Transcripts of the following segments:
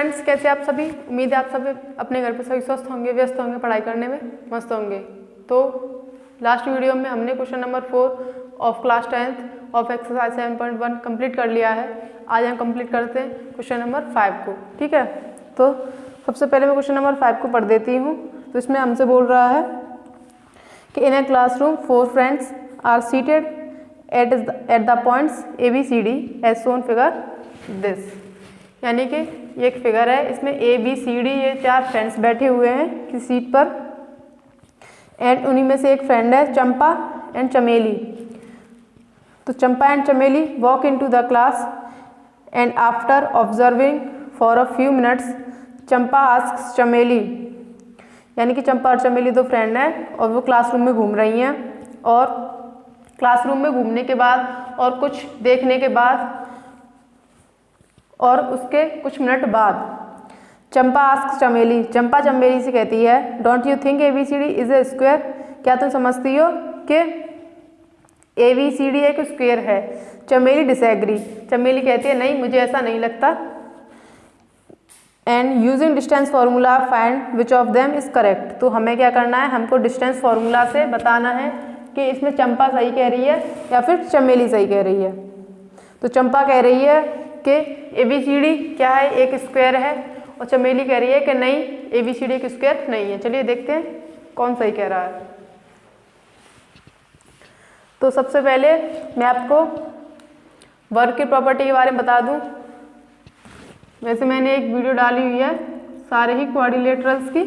Friends, कैसे आप सभी। उम्मीद है आप सभी अपने घर पे सभी स्वस्थ होंगे, व्यस्त होंगे, पढ़ाई करने में मस्त होंगे। तो लास्ट वीडियो में हमने question number 4 of class 10th of exercise 7.1 complete कर लिया है। आज हम कंप्लीट करते हैं क्वेश्चन नंबर 5 को। ठीक है, तो सबसे पहले मैं क्वेश्चन नंबर 5 को पढ़ देती हूँ। तो इसमें हमसे बोल रहा है कि in a classroom 4 friends are seated at the points ABCD as shown figure this. यानी कि ये एक फिगर है, इसमें ABCD ये 4 फ्रेंड्स बैठे हुए हैं किसी सीट पर, एंड उन्हीं में से एक फ्रेंड है चंपा एंड चमेली। तो चंपा एंड चमेली walk into the class and after observing for a few minutes Champa asks चमेली। यानी कि चंपा और चमेली 2 फ्रेंड हैं और वो क्लासरूम में घूम रही हैं, और क्लासरूम में घूमने के बाद और कुछ देखने के बाद और उसके कुछ मिनट बाद चंपा आस्क्स चमेली, चंपा चमेली से कहती है don't you think ABCD is a square. क्या तुम समझती हो कि ABCD एक स्क्वायर है। चमेली डिसएग्री, चमेली कहती है नहीं, मुझे ऐसा नहीं लगता। And using distance formula find which of them is correct. तो हमें क्या करना है, हमको डिस्टेंस फार्मूला से बताना है कि इसमें चंपा सही कह रही है या फिर चमेली सही कह रही है। तो चंपा कह रही है कि ABCD क्या है, एक स्क्वायर है, और चमेली कह रही है कि नहीं, ABCD एक स्क्वायर नहीं है। चलिए देखते हैं कौन सही कह रहा है। तो सबसे पहले मैं आपको वर्ग की प्रॉपर्टी के बारे में बता दूं। वैसे मैंने एक वीडियो डाली हुई है सारे ही क्वाड्रिलेटरल्स की,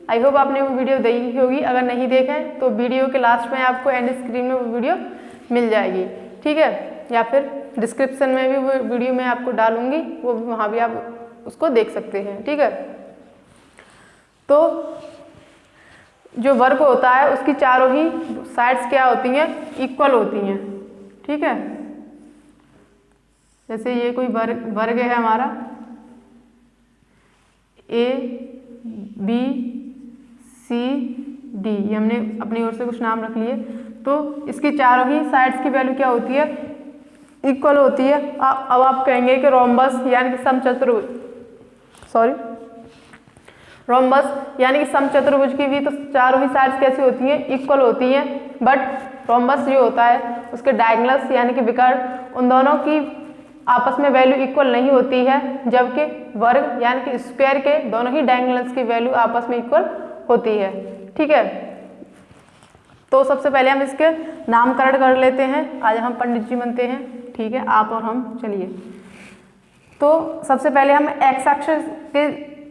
आई होप आपने वो वीडियो देखी होगी। अगर नहीं देखें तो वीडियो के लास्ट में आपको एंड स्क्रीन में वो वीडियो मिल जाएगी, ठीक है, या फिर डिस्क्रिप्शन में भी वो वीडियो मैं आपको डालूंगी, वो भी वहाँ भी आप उसको देख सकते हैं, ठीक है। तो जो वर्ग होता है उसकी चारों ही साइड्स क्या होती हैं, इक्वल होती हैं, ठीक है। जैसे ये कोई वर्ग है हमारा ABCD, ये हमने अपनी ओर से कुछ नाम रख लिए। तो इसकी चारों ही साइड्स की वैल्यू क्या होती है, इक्वल होती है। अब आप कहेंगे कि रोम्बस यानी कि समचतुर्भुज, रोम्बस यानी कि समचतुर्भुज की भी तो चारों ही साइड्स कैसी होती हैं, इक्वल होती हैं। बट रोम्बस जो होता है उसके डायगोनल्स यानी कि विकर्ण, उन दोनों की आपस में वैल्यू इक्वल नहीं होती है, जबकि वर्ग यानी कि स्क्वायर के दोनों ही डायगोनल्स की वैल्यू आपस में इक्वल होती है, ठीक है। तो सबसे पहले हम इसके नामकरण कर लेते हैं। आज हम पंडित जी बनते हैं, ठीक है, आप और हम। चलिए, तो सबसे पहले हम x एक्सिस के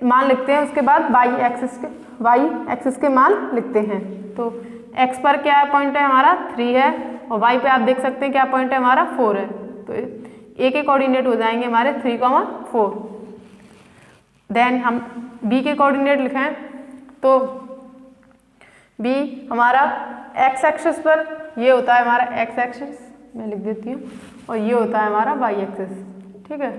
मान लिखते हैं, उसके बाद y एक्सिस के मान लिखते हैं। तो x पर क्या पॉइंट है हमारा 3 है, और y पे आप देख सकते हैं क्या पॉइंट है हमारा 4 है। तो a के कोऑर्डिनेट हो जाएंगे हमारे 3,4। देन हम b के कोऑर्डिनेट लिखें तो b हमारा x एक्सिस पर ये होता है हमारा x एक्सिस, मैं लिख देती हूँ, और ये होता है हमारा y एक्सिस, ठीक है।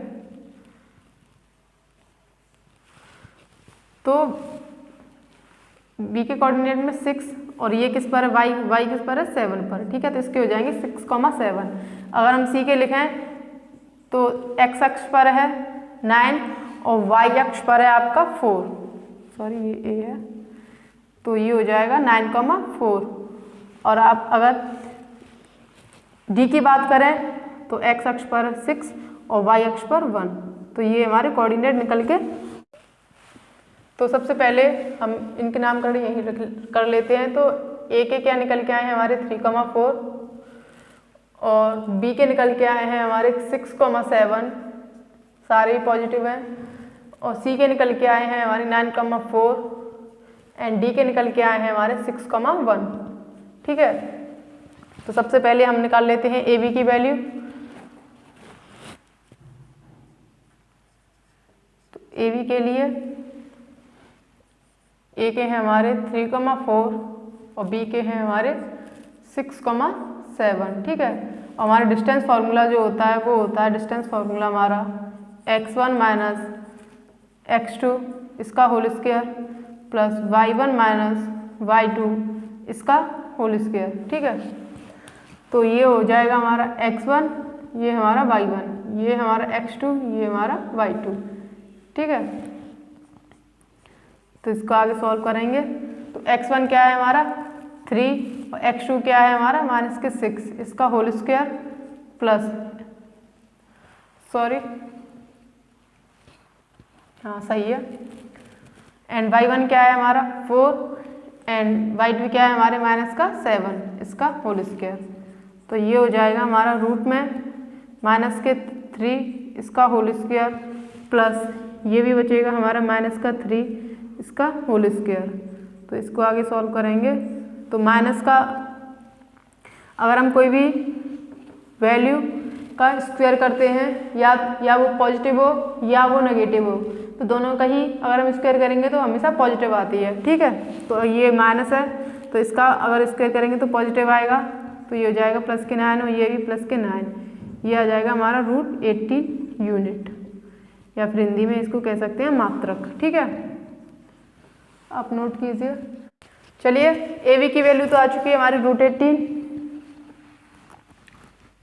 तो b के कोऑर्डिनेट में 6, और ये किस पर है, y किस पर है 7 पर, ठीक है। तो इसके हो जाएंगे 6,7। अगर हम c के लिखें तो x अक्ष पर है 9 और y अक्ष पर है आपका 4, सॉरी ये a है, तो ये हो जाएगा 9,4। और आप अगर d की बात करें तो x अक्ष पर 6 और y अक्ष पर 1, तो ये हमारे कोऑर्डिनेट निकल के। तो सबसे पहले हम इनके नामकरण यहीं कर लेते हैं। तो a के क्या निकल के आए हैं हमारे 3,4, और b के निकल के आए हैं हमारे 6,7, सारे ही पॉजिटिव हैं, और c के निकल के आए हैं हमारे 9,4, एंड d के निकल के आए हैं हमारे 6,1, ठीक है। तो सबसे पहले हम निकाल लेते हैं AB की वैल्यू। तो AB के लिए A के हैं हमारे 3,4 और B के हैं हमारे 6,7, ठीक है। और हमारा डिस्टेंस फार्मूला जो होता है वो होता है डिस्टेंस फार्मूला हमारा x1 माइनस x2 इसका whole square plus y1 minus y2 इसका होल स्क्वायर, ठीक है। तो ये हो जाएगा हमारा x1, ये हमारा y1, ये हमारा x2, ये हमारा y2। ठीक है। तो इसको आगे सॉल्व करेंगे तो x1 क्या है हमारा 3 और x2 क्या है हमारा -6 इसका होल स्क्वायर प्लस सही है। एंड y1 क्या है हमारा 4 एंड y2 क्या है हमारे -7 इसका होल स्क्वायर। तो ये हो जाएगा हमारा रूट में -3 इसका होल स्क्वायर प्लस ये भी बचेगा हमारा -3 इसका होल स्क्वायर। तो इसको आगे सॉल्व करेंगे तो माइनस का अगर हम कोई भी वैल्यू का स्क्वायर करते हैं या वो पॉजिटिव हो या वो नेगेटिव हो तो दोनों का ही अगर हम स्क्वायर करेंगे तो हमेशा पॉजिटिव आती है, ठीक है। तो ये माइनस है तो इसका अगर स्क्वायर करेंगे तो पॉजिटिव आएगा, तो ये हो जाएगा +9 और ये भी +9, ये आ जाएगा हमारा √18 यूनिट या फिर हिंदी में इसको कह सकते हैं मात्रक, ठीक है। आप नोट कीजिए। चलिए AB की वैल्यू तो आ चुकी है हमारी √18।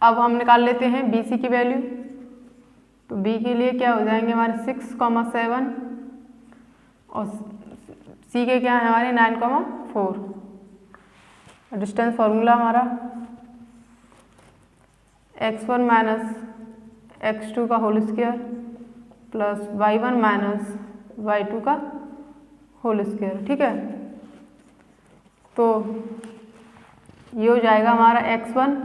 अब हम निकाल लेते हैं BC की वैल्यू। तो B के लिए क्या हो जाएंगे हमारे 6,7 और C के क्या है हमारे 9,4। डिस्टेंस फॉर्मूला हमारा x1 - x2 का whole square plus y1 - y2 का होल स्क्वायर, ठीक है। तो ये हो जाएगा हमारा x1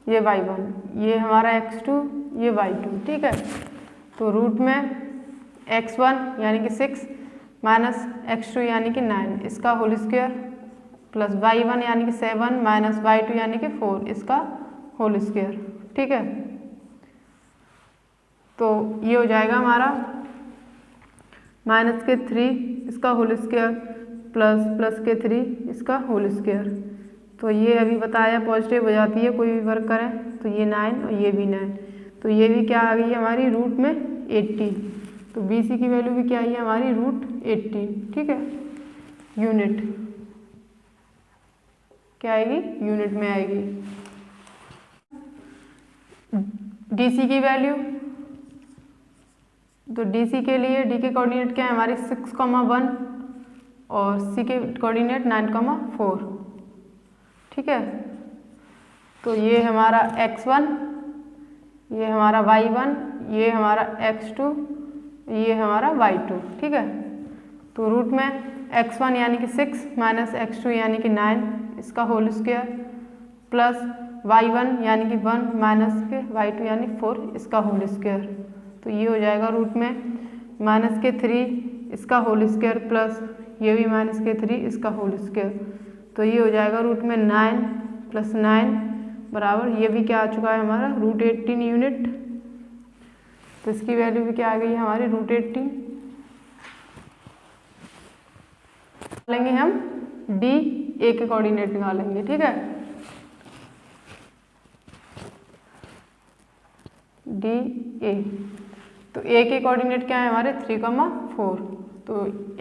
ये y1 ये हमारा x2 ये y2, ठीक है। तो रूट में x1 यानी कि 6 माइनस x2 यानी कि 9 इसका होल स्क्वायर प्लस y1 यानी कि 7 माइनस y2 यानी कि 4 इसका होल स्क्वायर, ठीक है। तो ये हो जाएगा हमारा -3 इसका होल स्क्वायर प्लस +3 इसका होल स्क्वायर। तो ये अभी बताया पॉजिटिव हो जाती है कोई भी वर्क करें तो ये 9 और ये भी 9, तो ये भी क्या आ गई हमारी रूट में 18। तो BC की वैल्यू भी क्या आई है हमारी √18, ठीक है। यूनिट क्या आएगी यूनिट में आएगी। DC की वैल्यू तो DC के लिए D के कोऑर्डिनेट क्या है हमारे 6,1 और C के कोऑर्डिनेट 9,4, ठीक है। तो ये हमारा x1 ये हमारा y1 ये हमारा x2 ये हमारा y2, ठीक है। तो रूट में x1 यानी कि 6 माइनस x2 यानी कि 9 इसका होल स्क्वायर प्लस y1 यानी कि 1 माइनस के y2 यानी 4 इसका होल स्क्वायर। तो ये हो जाएगा रूट में -3 इसका होल स्क्वायर प्लस ये भी -3 इसका होल स्क्वायर। तो ये हो जाएगा रूट में 9 + 9 बराबर ये भी क्या आ चुका है हमारा √18 यूनिट। तो इसकी वैल्यू भी क्या आ गई है हमारी √18। निकालेंगे हम DA के कोऑर्डिनेट निकालेंगे, ठीक है। DA तो A के कोऑर्डिनेट क्या है हमारे 3,4। तो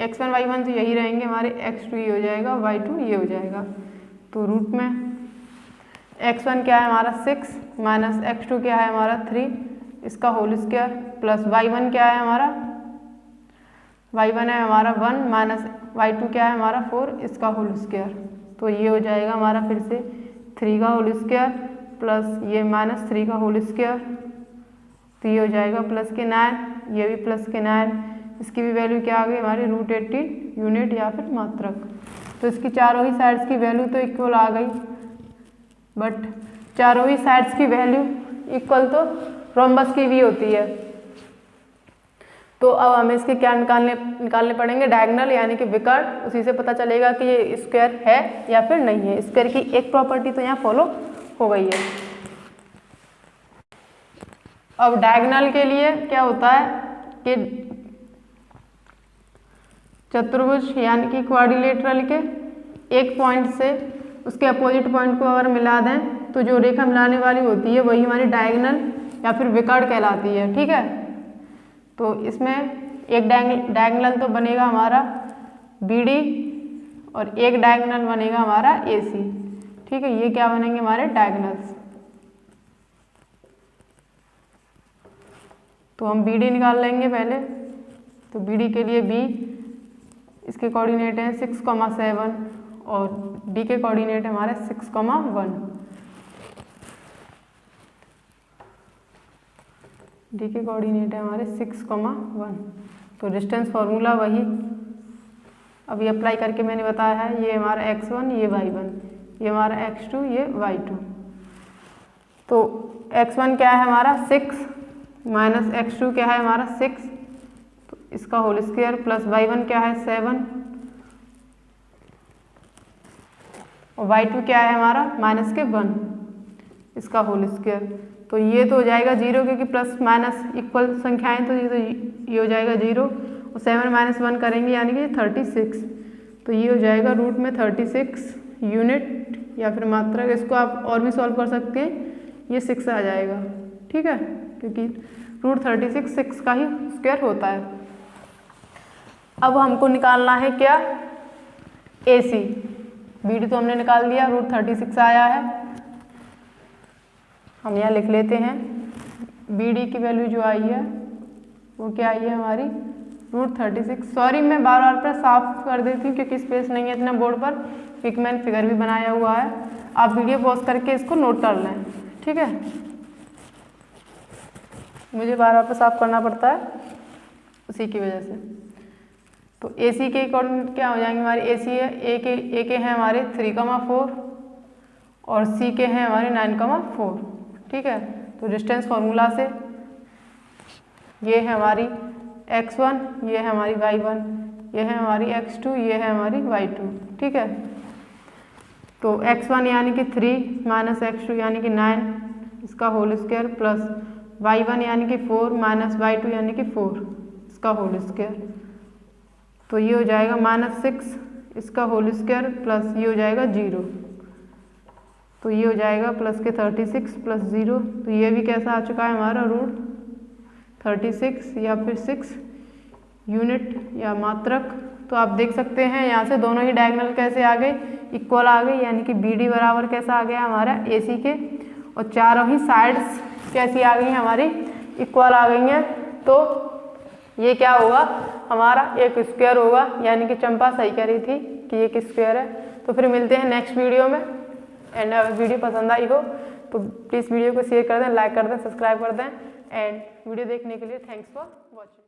x1 y1 तो यही रहेंगे हमारे, x2 ये हो जाएगा y2 ये हो जाएगा। तो रूट में x1 क्या है हमारा 6 माइनस x2 क्या है हमारा 3 इसका होल स्क्वायर प्लस y1 क्या है हमारा y1 है हमारा 1 माइनस y2 क्या है हमारा 4 इसका होल स्क्वायर। तो ये हो जाएगा हमारा फिर से 3 का होल स्क्वायर प्लस ये -3 का होल स्क्वायर। तो ये हो जाएगा +9 ये भी +9, इसकी भी वैल्यू क्या आ गई हमारी √18 यूनिट या फिर मात्रक। तो इसकी चारों ही साइड्स की वैल्यू तो इक्वल आ गई, बट चारों ही साइड्स की वैल्यू इक्वल तो रोम्बस की भी होती है। तो अब हमें इसके क्या निकालने पड़ेंगे डायगोनल यानी कि विकर्ण, उसी से पता चलेगा कि ये स्क्वायर है या फिर नहीं है। स्क्वायर की एक प्रॉपर्टी तो यहाँ फॉलो हो गई है। अब डायगोनल के लिए क्या होता है कि चतुर्भुज यानी कि क्वाड्रिलेटरल के एक पॉइंट से उसके अपोजिट पॉइंट को अगर मिला दें तो जो रेखा मिलाने वाली होती है वही हमारी डायगोनल या फिर विकर्ण कहलाती है, ठीक है। तो इसमें एक डायगोनल तो बनेगा हमारा BD और एक डायगोनल बनेगा हमारा AC, ठीक है। ये क्या बनेंगे हमारे डायगोनल्स। तो हम BD निकाल लेंगे पहले। तो बी डी के लिए बी इसके कोऑर्डिनेट हैं 6,7 और डी के कोऑर्डिनेट है हमारे 6,1। डी के कोऑर्डिनेट है हमारे 6,1। तो डिस्टेंस फॉर्मूला वही अभी अप्लाई करके मैंने बताया है, ये हमारा x1 ये y1, ये हमारा x2 ये y2। तो x1 क्या है हमारा 6 माइनस x2 क्या है हमारा 6, तो इसका होल स्क्वायर प्लस y1 क्या है 7 और y2 क्या है हमारा माइनस के 1 इसका होल स्क्वायर। तो ये तो हो जाएगा 0 क्योंकि प्लस माइनस इक्वल संख्याएं, तो ये हो जाएगा 0 और 7 माइनस 1 करेंगे यानी कि 36। तो ये हो जाएगा रूट में 36 यूनिट या फिर मात्रक। इसको आप और भी सॉल्व कर सकते हैं, ये 6 आ जाएगा, ठीक है, क्योंकि रूट 36 6 का ही स्क्वायर होता है। अब हमको निकालना है क्या AC। BD तो हमने निकाल दिया, रूट 36 आया है। हम यहाँ लिख लेते हैं BD की वैल्यू जो आई है वो क्या आई है हमारी रूट 36। सॉरी मैं बार बार पर साफ कर देती हूँ क्योंकि स्पेस नहीं है इतना बोर्ड पर, क्योंकि मैंने फिगर भी बनाया हुआ है। आप वीडियो पॉज करके इसको नोट कर लें, ठीक है। मुझे बार बार पर साफ करना पड़ता है उसी की वजह से। तो AC के कोऑर्डिनेट क्या हो जाएंगे हमारे, AC है A के हैं हमारे 3,4 और C के हैं हमारे 9,4, ठीक है। तो डिस्टेंस फॉर्मूला से ये है हमारी x1, ये है हमारी y1, ये है हमारी x2, ये है हमारी y2, ठीक है। तो x1 यानी कि 3 माइनस x2 यानी कि 9 इसका होल स्क्वायर प्लस y1 यानी कि 4 माइनस y2 यानी कि 4 इसका होल स्क्वायर। तो ये हो जाएगा -6 इसका होल स्क्वायर प्लस ये हो जाएगा 0। तो ये हो जाएगा प्लस के 36 प्लस 0। तो ये भी कैसा आ चुका है हमारा रूट 36 या फिर 6 यूनिट या मात्रक। तो आप देख सकते हैं यहाँ से दोनों ही डायगोनल कैसे आ गए, इक्वल आ गई, यानी कि BD बराबर कैसा आ गया हमारा AC के, और चारों ही साइड्स कैसी आ गई हमारी इक्वल आ गई हैं। तो ये क्या होगा हमारा एक स्क्वायर होगा, यानी कि चंपा सही कह रही थी कि एक स्क्वायर है। तो फिर मिलते हैं नेक्स्ट वीडियो में। एंड अगर वीडियो पसंद आई हो तो प्लीज़ वीडियो को शेयर कर दें, लाइक कर दें, सब्सक्राइब कर दें। एंड वीडियो देखने के लिए थैंक्स फॉर वॉचिंग।